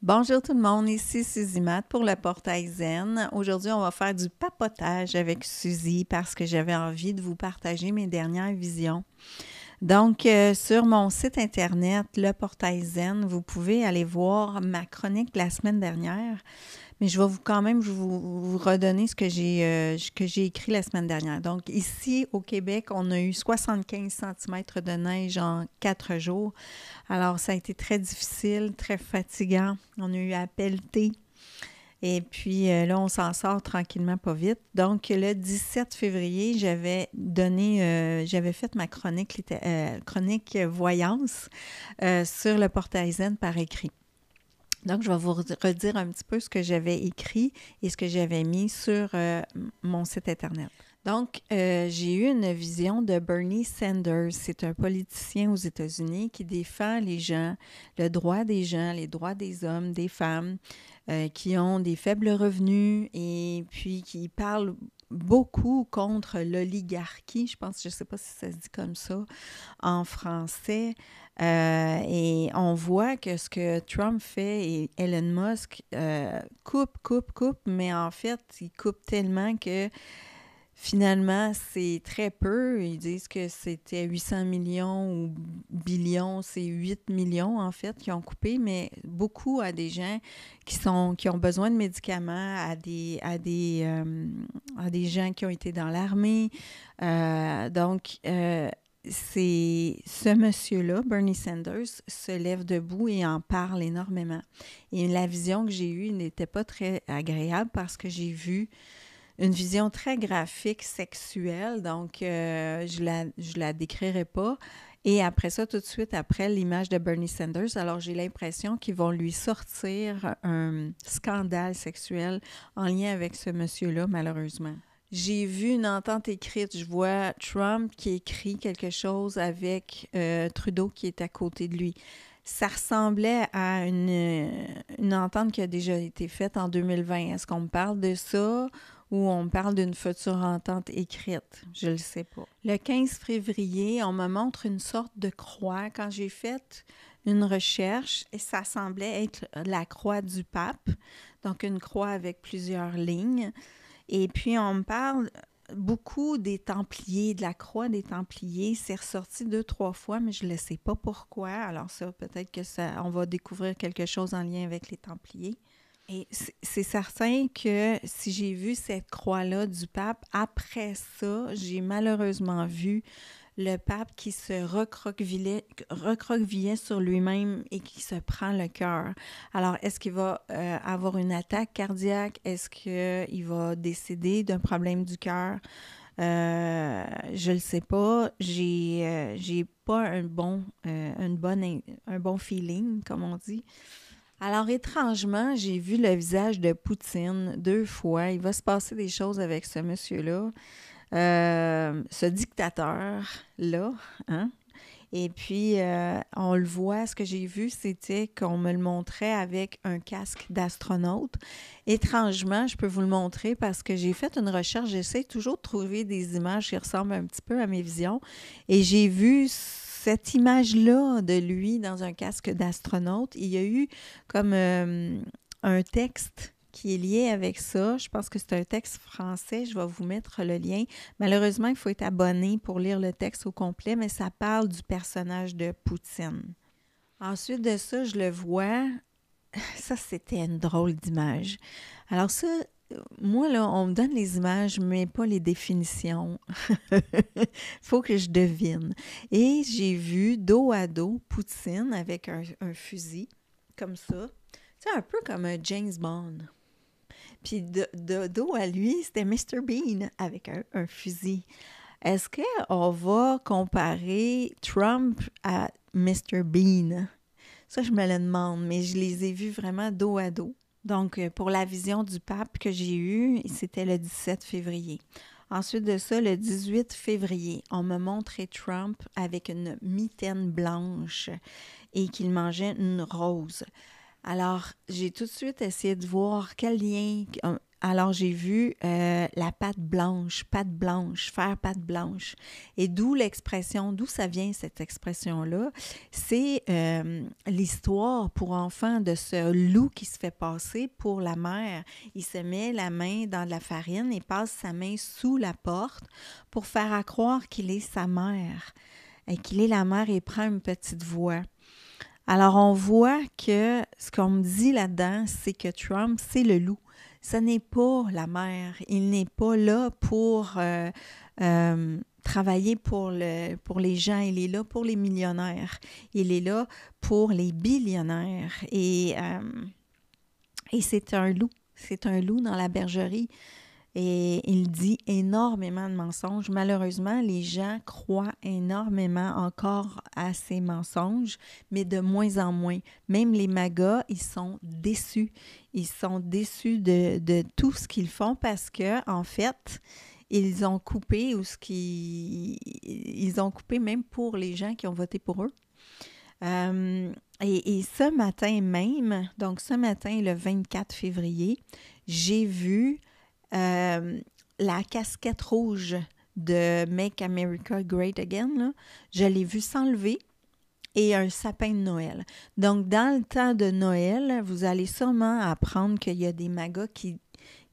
Bonjour tout le monde, ici Suzy Matt pour le Portail Zen. Aujourd'hui, on va faire du papotage avec Suzy parce que j'avais envie de vous partager mes dernières visions. Donc, sur mon site internet, le Portail Zen, vous pouvez aller voir ma chronique de la semaine dernière, mais je vais vous redonner ce que j'ai écrit la semaine dernière. Donc, ici, au Québec, on a eu 75 centimètres de neige en 4 jours. Alors, ça a été très difficile, très fatigant. On a eu à pelleter. Et puis là, on s'en sort tranquillement, pas vite. Donc, le 17 février, j'avais fait ma chronique voyance sur le Portail Zen par écrit. Donc, je vais vous redire un petit peu ce que j'avais écrit et ce que j'avais mis sur mon site Internet. Donc, j'ai eu une vision de Bernie Sanders. C'est un politicien aux États-Unis qui défend les gens, le droit des gens, les droits des hommes, des femmes, qui ont des faibles revenus et puis qui parle beaucoup contre l'oligarchie. Je ne sais pas si ça se dit comme ça en français. Et on voit que ce que Trump fait et Elon Musk coupe, mais en fait, il coupe tellement que finalement, c'est très peu. Ils disent que c'était 800 millions ou billions, c'est 8 millions en fait qui ont coupé, mais beaucoup à des gens qui ont besoin de médicaments, à des gens qui ont été dans l'armée. C'est ce monsieur-là, Bernie Sanders, se lève debout et en parle énormément. Et la vision que j'ai eue n'était pas très agréable parce que j'ai vu une vision très graphique, sexuelle, donc je la décrirai pas. Et après ça, tout de suite après l'image de Bernie Sanders, alors j'ai l'impression qu'ils vont lui sortir un scandale sexuel en lien avec ce monsieur-là, malheureusement. J'ai vu une entente écrite. Je vois Trump qui écrit quelque chose avec Trudeau qui est à côté de lui. Ça ressemblait à une entente qui a déjà été faite en 2020. Est-ce qu'on me parle de ça ou on me parle d'une future entente écrite? Je ne le sais pas. Le 15 février, on me montre une sorte de croix. Quand j'ai fait une recherche, et ça semblait être la croix du pape, donc une croix avec plusieurs lignes. Et puis, on me parle beaucoup des Templiers, de la croix des Templiers. C'est ressorti 2-3 fois, mais je ne sais pas pourquoi. Alors ça, peut-être que on va découvrir quelque chose en lien avec les Templiers. Et c'est certain que si j'ai vu cette croix-là du pape, après ça, j'ai malheureusement vu le pape qui se recroquevillait sur lui-même et qui se prend le cœur. Alors, est-ce qu'il va avoir une attaque cardiaque? Est-ce qu'il va décéder d'un problème du cœur? Je ne le sais pas. J'ai pas un bon feeling, comme on dit. Alors, étrangement, j'ai vu le visage de Poutine 2 fois. Il va se passer des choses avec ce monsieur-là. Ce dictateur-là, hein? Et puis, on le voit, ce que j'ai vu, c'était qu'on me le montrait avec un casque d'astronaute. Étrangement, je peux vous le montrer parce que j'ai fait une recherche, j'essaie toujours de trouver des images qui ressemblent un petit peu à mes visions. Et j'ai vu cette image-là de lui dans un casque d'astronaute. Il y a eu comme un texte qui est lié avec ça. Je pense que c'est un texte français. Je vais vous mettre le lien. Malheureusement, il faut être abonné pour lire le texte au complet, mais ça parle du personnage de Poutine. Ensuite de ça, je le vois. Ça, c'était une drôle d'image. Alors ça, moi, là, on me donne les images, mais pas les définitions. Il faut que je devine. Et j'ai vu dos à dos Poutine avec un fusil, comme ça. C'est un peu comme un James Bond. Puis de dos à lui, c'était Mr. Bean avec un fusil. Est-ce qu'on va comparer Trump à Mr. Bean? Ça, je me le demande, mais je les ai vus vraiment dos à dos. Donc, pour la vision du pape que j'ai eue, c'était le 17 février. Ensuite de ça, le 18 février, on me montrait Trump avec une mitaine blanche et qu'il mangeait une rose. Alors, j'ai tout de suite essayé de voir quel lien Alors, j'ai vu la pâte blanche, faire pâte blanche. Et d'où ça vient cette expression-là? C'est l'histoire pour enfants de ce loup qui se fait passer pour la mère. Il se met la main dans de la farine et passe sa main sous la porte pour faire croire qu'il est sa mère et qu'il est la mère et prend une petite voix. Alors, on voit que ce qu'on me dit là-dedans, c'est que Trump, c'est le loup. Ce n'est pas la mère. Il n'est pas là pour travailler pour les gens. Il est là pour les millionnaires. Il est là pour les billionnaires. Et c'est un loup. C'est un loup dans la bergerie. Et il dit énormément de mensonges. Malheureusement, les gens croient énormément encore à ces mensonges, mais de moins en moins. Même les magas, ils sont déçus. Ils sont déçus de tout ce qu'ils font parce que, en fait, ils ont coupé ils ont coupé même pour les gens qui ont voté pour eux. Et ce matin même, donc ce matin, le 24 février, j'ai vu la casquette rouge de Make America Great Again, là, je l'ai vue s'enlever et un sapin de Noël. Donc, dans le temps de Noël, vous allez sûrement apprendre qu'il y a des magas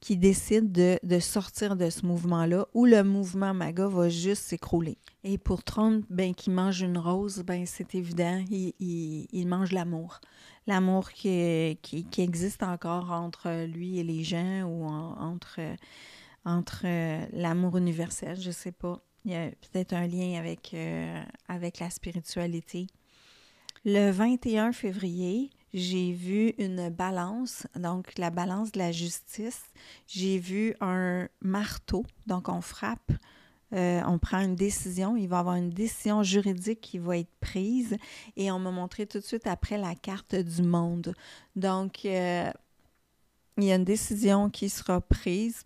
qui décident de sortir de ce mouvement-là ou le mouvement MAGA va juste s'écrouler. Et pour Trump, qui mange une rose, c'est évident, il mange l'amour. L'amour qui existe encore entre lui et les gens ou entre l'amour universel, je ne sais pas. Il y a peut-être un lien avec la spiritualité. Le 21 février, j'ai vu une balance, donc la balance de la justice. J'ai vu un marteau, donc on frappe, on prend une décision, il va y avoir une décision juridique qui va être prise et on m'a montré tout de suite après la carte du monde. Donc, il y a une décision qui sera prise,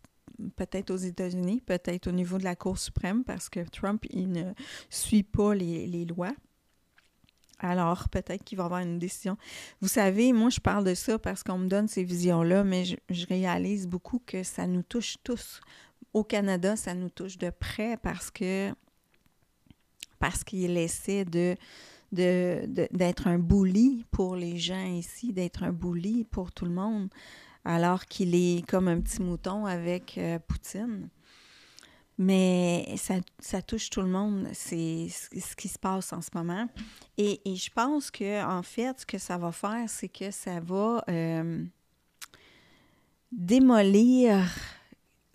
peut-être aux États-Unis, peut-être au niveau de la Cour suprême, parce que Trump, il ne suit pas les lois. Alors, peut-être qu'il va y avoir une décision. Vous savez, moi, je parle de ça parce qu'on me donne ces visions-là, mais je réalise beaucoup que ça nous touche tous. Au Canada, ça nous touche de près parce qu'il essaie d'être un bully pour les gens ici, d'être un bully pour tout le monde, alors qu'il est comme un petit mouton avec Poutine. Mais ça touche tout le monde, c'est ce qui se passe en ce moment. Et je pense que en fait, ce que ça va faire, c'est que ça va démolir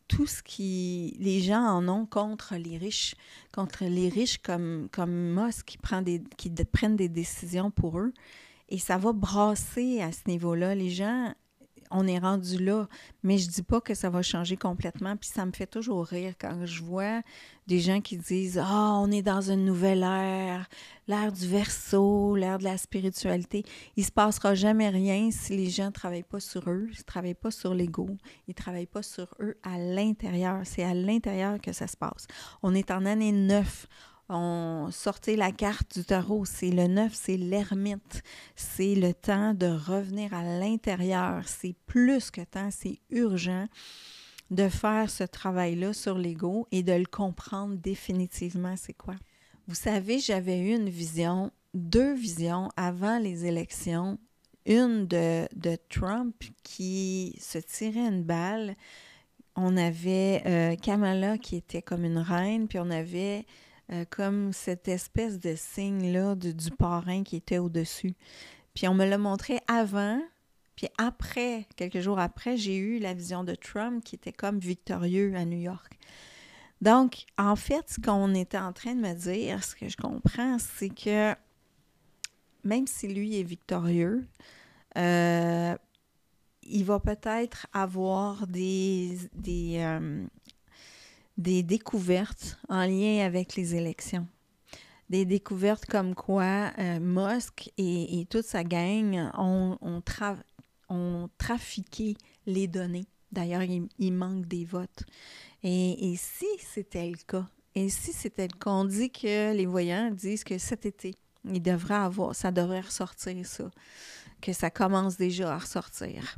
tout ce qui les gens en ont contre les riches comme Musk qui prennent des décisions pour eux. Et ça va brasser à ce niveau-là. Les gens, on est rendu là, mais je dis pas que ça va changer complètement, puis ça me fait toujours rire quand je vois des gens qui disent « Ah, on est dans une nouvelle ère, l'ère du Verseau, l'ère de la spiritualité. » Il se passera jamais rien si les gens ne travaillent pas sur eux, ils ne travaillent pas sur l'ego, ils ne travaillent pas sur eux à l'intérieur. C'est à l'intérieur que ça se passe. On est en année 9. On sortait la carte du tarot, c'est le 9, c'est l'ermite. C'est le temps de revenir à l'intérieur. C'est plus que temps, c'est urgent de faire ce travail-là sur l'ego et de le comprendre définitivement, c'est quoi. Vous savez, j'avais eu deux visions avant les élections. Une de Trump qui se tirait une balle. On avait Kamala qui était comme une reine, puis on avait comme cette espèce de signe-là du parrain qui était au-dessus. Puis on me l'a montré avant, puis après, quelques jours après, j'ai eu la vision de Trump qui était comme victorieux à New York. Donc, en fait, ce qu'on était en train de me dire, ce que je comprends, c'est que même si lui est victorieux, il va peut-être avoir des découvertes en lien avec les élections. Des découvertes comme quoi Musk et toute sa gang ont trafiqué les données. D'ailleurs, il manque des votes. Et si c'était le cas, on dit que les voyants disent que cet été, ça devrait ressortir ça, que ça commence déjà à ressortir.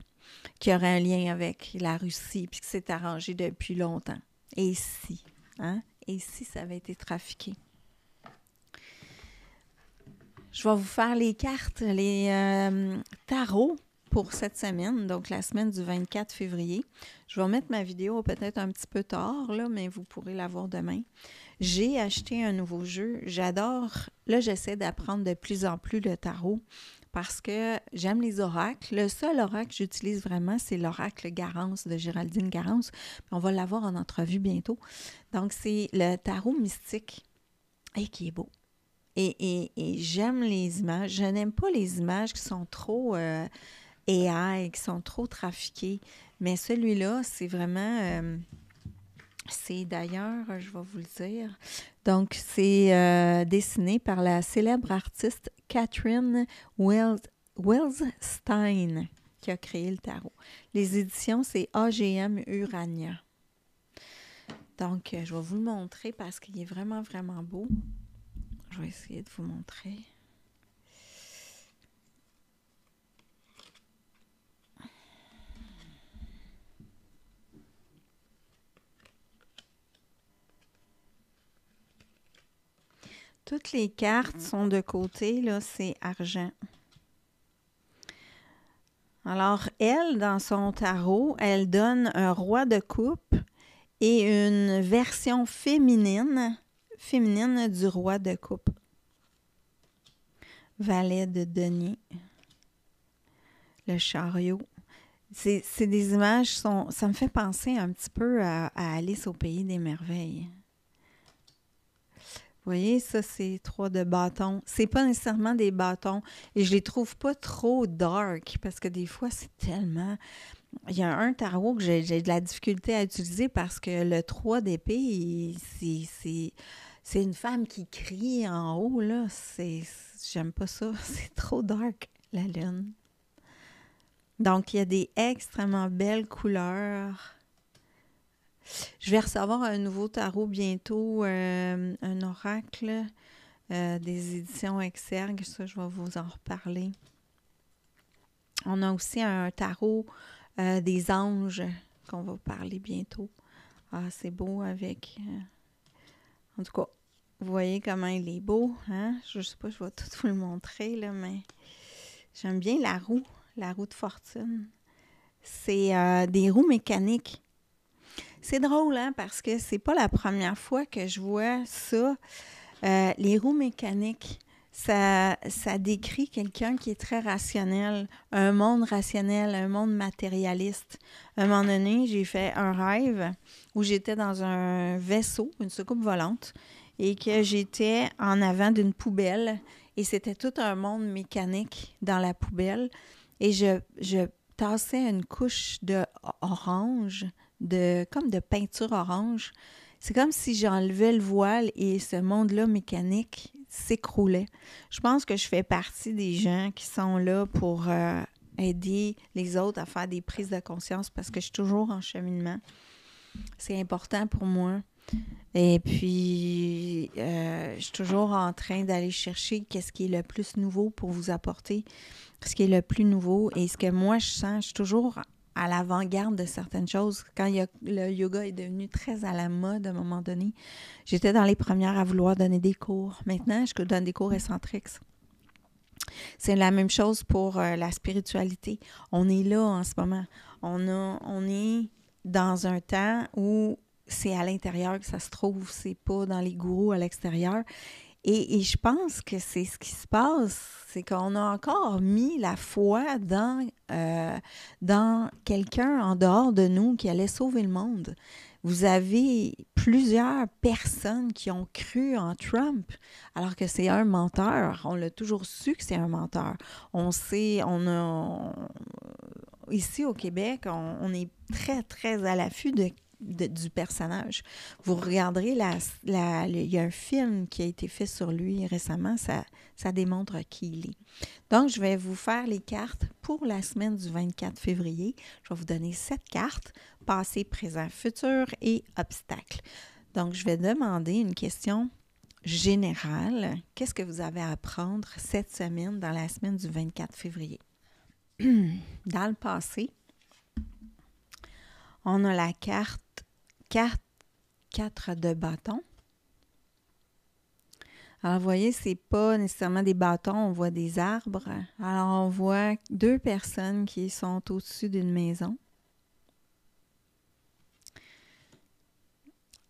qui aurait un lien avec la Russie, puis que c'est arrangé depuis longtemps. Et si, hein? Et si ça avait été trafiqué? Je vais vous faire les cartes, les tarots pour cette semaine, donc la semaine du 24 février. Je vais mettre ma vidéo peut-être un petit peu tard, là, mais vous pourrez la voir demain. J'ai acheté un nouveau jeu. J'adore. Là, j'essaie d'apprendre de plus en plus le tarot parce que j'aime les oracles. Le seul oracle que j'utilise vraiment, c'est l'oracle Garance de Géraldine Garance. On va l'avoir en entrevue bientôt. Donc, c'est le tarot mystique et qui est beau. Et j'aime les images. Je n'aime pas les images qui sont trop AI, qui sont trop trafiquées. Mais celui-là, c'est vraiment... c'est d'ailleurs, je vais vous le dire, donc c'est dessiné par la célèbre artiste Catherine Wellstein qui a créé le tarot. Les éditions, c'est AGM Urania. Donc, je vais vous le montrer parce qu'il est vraiment, vraiment beau. Je vais essayer de vous montrer. Toutes les cartes sont de côté, là, c'est argent. Alors, elle, dans son tarot, elle donne un roi de coupe et une version féminine du roi de coupe. Valet de denier. Le chariot. C'est des images, ça me fait penser un petit peu à Alice au pays des merveilles. Vous voyez, ça, c'est 3 de bâtons. C'est pas nécessairement des bâtons. Et je les trouve pas trop dark, parce que des fois, c'est tellement... Il y a un tarot que j'ai de la difficulté à utiliser parce que le 3 d'épée, c'est une femme qui crie en haut, là. J'aime pas ça. C'est trop dark, la lune. Donc, il y a des extrêmement belles couleurs. Je vais recevoir un nouveau tarot bientôt, un oracle des éditions Exergue. Ça, je vais vous en reparler. On a aussi un tarot des anges qu'on va parler bientôt. Ah, c'est beau avec... en tout cas, vous voyez comment il est beau, hein? Je ne sais pas, je vais tout vous le montrer, là, mais j'aime bien la roue de fortune. C'est des roues mécaniques. C'est drôle, hein, parce que c'est pas la première fois que je vois ça. Les roues mécaniques, ça décrit quelqu'un qui est très rationnel, un monde rationnel, un monde matérialiste. À un moment donné, j'ai fait un rêve où j'étais dans un vaisseau, une soucoupe volante, et que j'étais en avant d'une poubelle, et c'était tout un monde mécanique dans la poubelle, et je tassais une couche de orange, comme de peinture orange. C'est comme si j'enlevais le voile et ce monde-là mécanique s'écroulait. Je pense que je fais partie des gens qui sont là pour aider les autres à faire des prises de conscience parce que je suis toujours en cheminement. C'est important pour moi. Et puis, je suis toujours en train d'aller chercher qu'est-ce qui est le plus nouveau pour vous apporter, ce qui est le plus nouveau. Et ce que moi, je sens, je suis toujours à l'avant-garde de certaines choses. Quand le yoga est devenu très à la mode à un moment donné, j'étais dans les premières à vouloir donner des cours. Maintenant, je donne des cours excentriques. C'est la même chose pour la spiritualité. On est là en ce moment. On est dans un temps où c'est à l'intérieur que ça se trouve, c'est pas dans les gourous à l'extérieur. Et je pense que c'est ce qui se passe, c'est qu'on a encore mis la foi dans quelqu'un en dehors de nous qui allait sauver le monde. Vous avez plusieurs personnes qui ont cru en Trump, alors que c'est un menteur. On l'a toujours su que c'est un menteur. On sait, ici au Québec, on est très, très à l'affût du personnage. Vous regarderez, il y a un film qui a été fait sur lui récemment, ça démontre qui il est. Donc, je vais vous faire les cartes pour la semaine du 24 février. Je vais vous donner 7 cartes, passé, présent, futur et obstacle. Donc, je vais demander une question générale. Qu'est-ce que vous avez à apprendre cette semaine, dans la semaine du 24 février? Dans le passé, On a la carte 4 de bâton. Alors, vous voyez, c'est pas nécessairement des bâtons, on voit des arbres. Alors, on voit 2 personnes qui sont au-dessus d'une maison.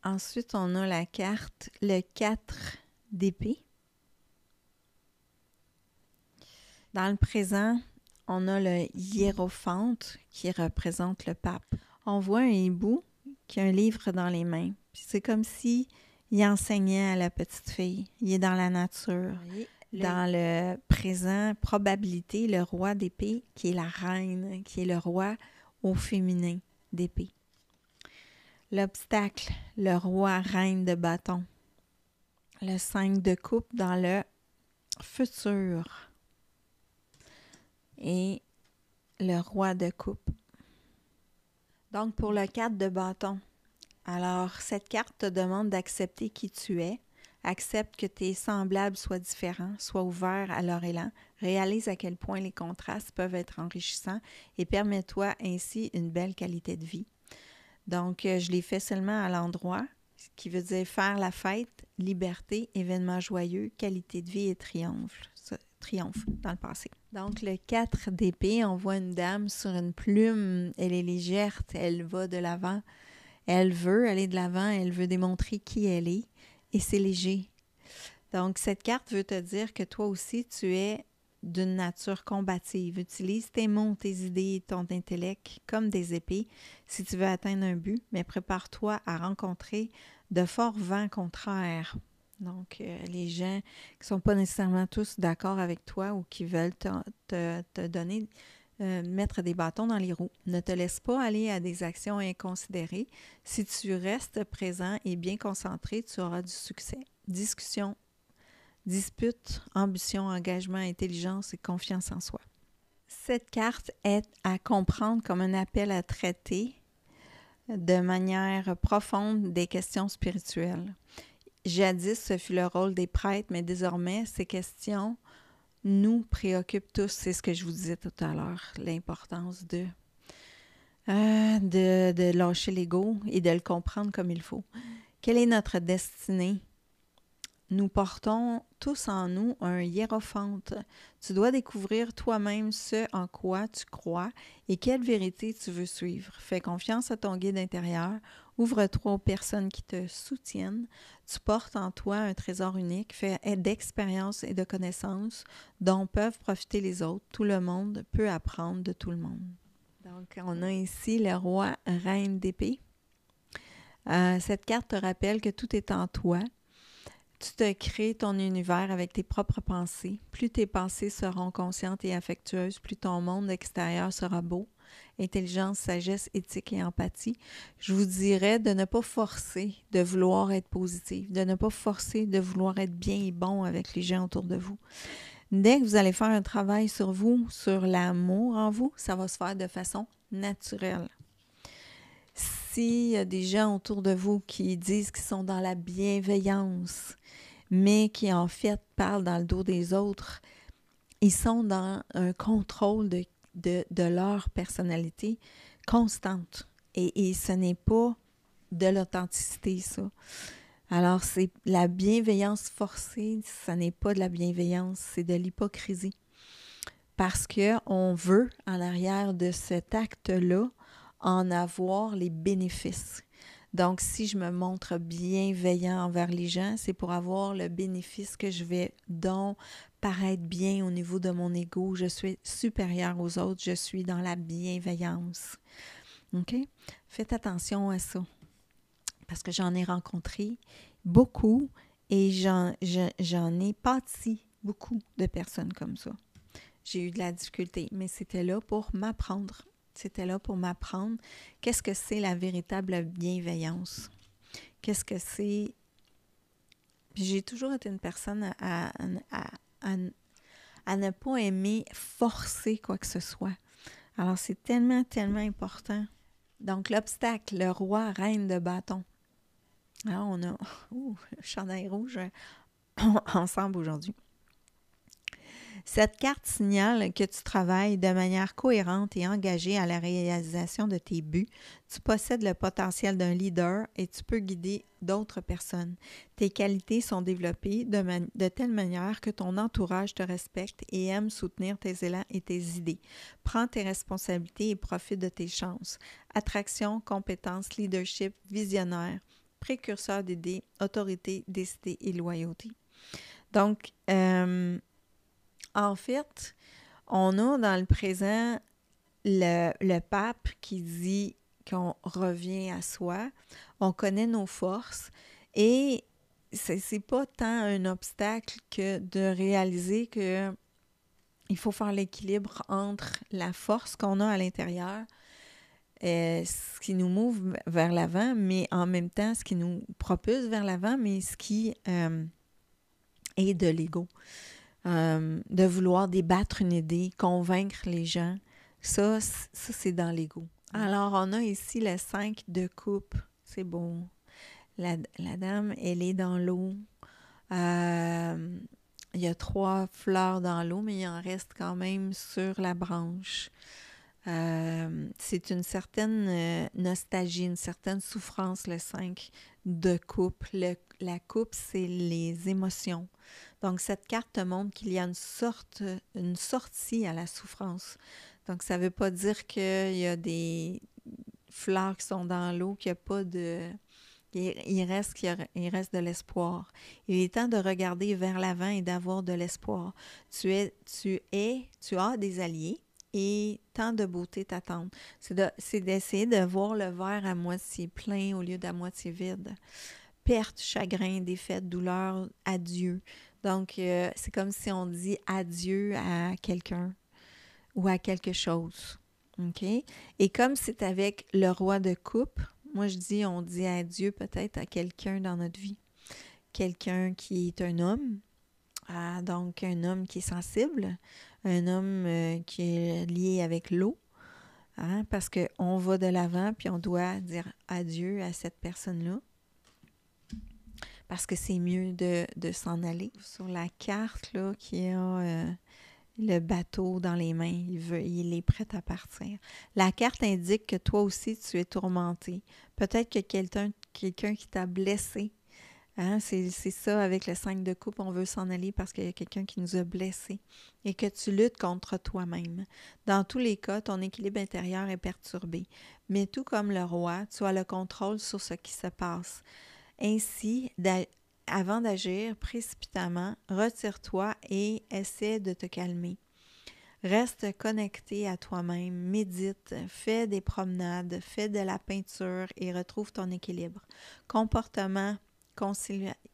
Ensuite, on a la carte, le 4 d'épée. Dans le présent, on a le hiérophante qui représente le pape. On voit un hibou qui a un livre dans les mains. Puis c'est comme si il enseignait à la petite fille. Il est dans la nature. Oui. Dans le présent, probabilité, le roi d'épée qui est la reine, qui est le roi au féminin d'épée. L'obstacle, le roi reine de bâton. Le 5 de coupe dans le futur. Et le roi de coupe. Donc, pour le 4 de bâton, alors, cette carte te demande d'accepter qui tu es. Accepte que tes semblables soient différents, sois ouvert à leur élan. Réalise à quel point les contrastes peuvent être enrichissants et permets-toi ainsi une belle qualité de vie. Donc, je l'ai fait seulement à l'endroit, ce qui veut dire faire la fête, liberté, événement joyeux, qualité de vie et triomphe dans le passé. Donc, le 4 d'épée, on voit une dame sur une plume, elle est légère, elle va de l'avant. Elle veut aller de l'avant, elle veut démontrer qui elle est et c'est léger. Donc, cette carte veut te dire que toi aussi, tu es d'une nature combative. Utilise tes mots, tes idées et ton intellect comme des épées si tu veux atteindre un but, mais prépare-toi à rencontrer de forts vents contraires. Donc, les gens qui ne sont pas nécessairement tous d'accord avec toi ou qui veulent te donner... mettre des bâtons dans les roues. Ne te laisse pas aller à des actions inconsidérées. Si tu restes présent et bien concentré, tu auras du succès. Discussion, dispute, ambition, engagement, intelligence et confiance en soi. Cette carte est à comprendre comme un appel à traiter de manière profonde des questions spirituelles. Jadis, ce fut le rôle des prêtres, mais désormais, ces questions nous préoccupe tous, c'est ce que je vous disais tout à l'heure, l'importance de lâcher l'ego et de le comprendre comme il faut. Quelle est notre destinée? Nous portons tous en nous un hiérophante. Tu dois découvrir toi-même ce en quoi tu crois et quelle vérité tu veux suivre. Fais confiance à ton guide intérieur. Ouvre-toi aux personnes qui te soutiennent. Tu portes en toi un trésor unique, fait d'expériences et de connaissances dont peuvent profiter les autres. Tout le monde peut apprendre de tout le monde. Donc, on a ici le roi reine d'épée. Cette carte te rappelle que tout est en toi. Tu te crées ton univers avec tes propres pensées. Plus tes pensées seront conscientes et affectueuses, plus ton monde extérieur sera beau. Intelligence, sagesse, éthique et empathie. Je vous dirais de ne pas forcer de vouloir être positif, de ne pas forcer de vouloir être bien et bon avec les gens autour de vous. Dès que vous allez faire un travail sur vous, sur l'amour en vous, ça va se faire de façon naturelle. S'il y a des gens autour de vous qui disent qu'ils sont dans la bienveillance, mais qui en fait parlent dans le dos des autres, ils sont dans un contrôle de leur personnalité constante. Et ce n'est pas de l'authenticité, ça. Alors, c'est la bienveillance forcée, ce n'est pas de la bienveillance, c'est de l'hypocrisie. Parce qu'on veut, en arrière de cet acte-là, en avoir les bénéfices. Donc, si je me montre bienveillant envers les gens, c'est pour avoir le bénéfice que je vais donc paraître bien au niveau de mon ego. Je suis supérieure aux autres, je suis dans la bienveillance. OK? Faites attention à ça. Parce que j'en ai rencontré beaucoup et j'en ai pâti beaucoup de personnes comme ça. J'ai eu de la difficulté, mais c'était là pour m'apprendre. C'était là pour m'apprendre qu'est-ce que c'est la véritable bienveillance. Qu'est-ce que c'est... J'ai toujours été une personne à ne pas aimer forcer quoi que ce soit. Alors, c'est tellement, tellement important. Donc, l'obstacle, le roi, reine de bâton. Alors, on a le chandail rouge ensemble aujourd'hui. Cette carte signale que tu travailles de manière cohérente et engagée à la réalisation de tes buts. Tu possèdes le potentiel d'un leader et tu peux guider d'autres personnes. Tes qualités sont développées de telle manière que ton entourage te respecte et aime soutenir tes élans et tes idées. Prends tes responsabilités et profite de tes chances. Attraction, compétence, leadership, visionnaire, précurseur d'idées, autorité, décidé et loyauté. Donc, en fait, on a dans le présent le pape qui dit qu'on revient à soi, on connaît nos forces et c'est pas tant un obstacle que de réaliser que il faut faire l'équilibre entre la force qu'on a à l'intérieur, ce qui nous move vers l'avant, mais en même temps, ce qui nous propulse vers l'avant, mais ce qui est de l'ego. De vouloir débattre une idée, convaincre les gens, ça c'est dans l'ego. Alors, on a ici le 5 de coupe. C'est beau. La dame, elle est dans l'eau. Il y a 3 fleurs dans l'eau, mais il en reste quand même sur la branche. C'est une certaine nostalgie, une certaine souffrance, le 5 de coupe. La coupe, c'est les émotions. Donc, cette carte te montre qu'il y a une sortie à la souffrance. Donc, ça ne veut pas dire qu'il y a des fleurs qui sont dans l'eau, qu'il n'y a pas de... Il reste de l'espoir. Il est temps de regarder vers l'avant et d'avoir de l'espoir. Tu as des alliés et tant de beauté t'attendent. C'est d'essayer de voir le verre à moitié plein au lieu d'à moitié vide. Perte, chagrin, défaite, douleur, adieu. Donc, c'est comme si on dit adieu à quelqu'un ou à quelque chose. OK? Et comme c'est avec le roi de coupe, moi je dis, on dit adieu peut-être à quelqu'un dans notre vie. Quelqu'un qui est un homme, donc un homme qui est sensible, un homme qui est lié avec l'eau, parce qu'on va de l'avant puis on doit dire adieu à cette personne-là. Parce que c'est mieux de s'en aller. Sur la carte, là, qui a le bateau dans les mains, il est prêt à partir. La carte indique que toi aussi, tu es tourmenté. Peut-être que quelqu'un qui t'a blessé. C'est ça, avec le 5 de coupe, on veut s'en aller parce qu'il y a quelqu'un qui nous a blessés et que tu luttes contre toi-même. Dans tous les cas, ton équilibre intérieur est perturbé. Mais tout comme le roi, tu as le contrôle sur ce qui se passe. Ainsi, avant d'agir précipitamment, retire-toi et essaie de te calmer. Reste connecté à toi-même, médite, fais des promenades, fais de la peinture et retrouve ton équilibre. Comportement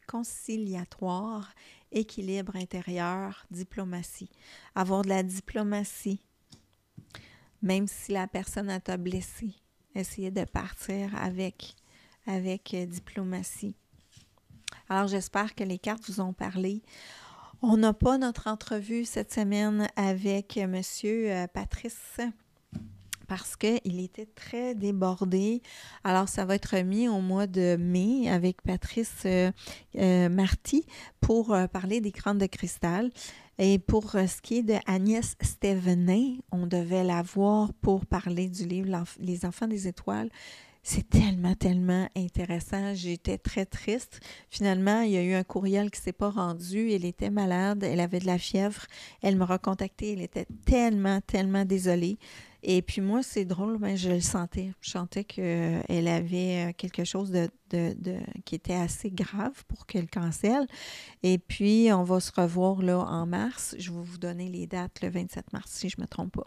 conciliatoire, équilibre intérieur, diplomatie. Avoir de la diplomatie, même si la personne t'a blessé, essayer de partir avec diplomatie. Alors, j'espère que les cartes vous ont parlé. On n'a pas notre entrevue cette semaine avec Monsieur Patrice parce qu'il était très débordé. Alors, ça va être mis au mois de mai avec Patrice Marty pour parler des crânes de cristal. Et pour ce qui est de Agnès Stévenin, on devait la voir pour parler du livre Les enfants des étoiles. C'est tellement intéressant. J'étais très triste. Finalement, il y a eu un courriel qui ne s'est pas rendu. Elle était malade. Elle avait de la fièvre. Elle me recontactait. Elle était tellement désolée. Et puis moi, c'est drôle, mais je le sentais. Je sentais qu'elle avait quelque chose qui était assez grave pour qu'elle cancelle. Et puis, on va se revoir là en mars. Je vais vous donner les dates le 27 mars, si je ne me trompe pas.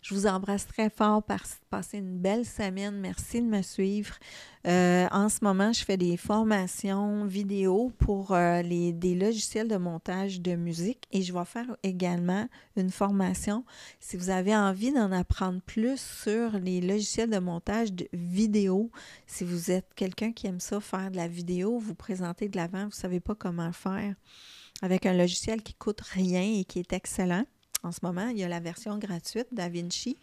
Je vous embrasse très fort. Passez une belle semaine. Merci de me suivre. En ce moment, je fais des formations vidéo pour des logiciels de montage de musique et je vais faire également une formation. Si vous avez envie d'en apprendre plus sur les logiciels de montage de vidéo, si vous êtes quelqu'un qui aime ça, faire de la vidéo, vous présenter de l'avant, vous ne savez pas comment faire, avec un logiciel qui ne coûte rien et qui est excellent. En ce moment, il y a la version gratuite DaVinci.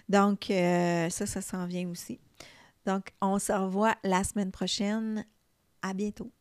Donc, ça s'en vient aussi. Donc, on se revoit la semaine prochaine. À bientôt.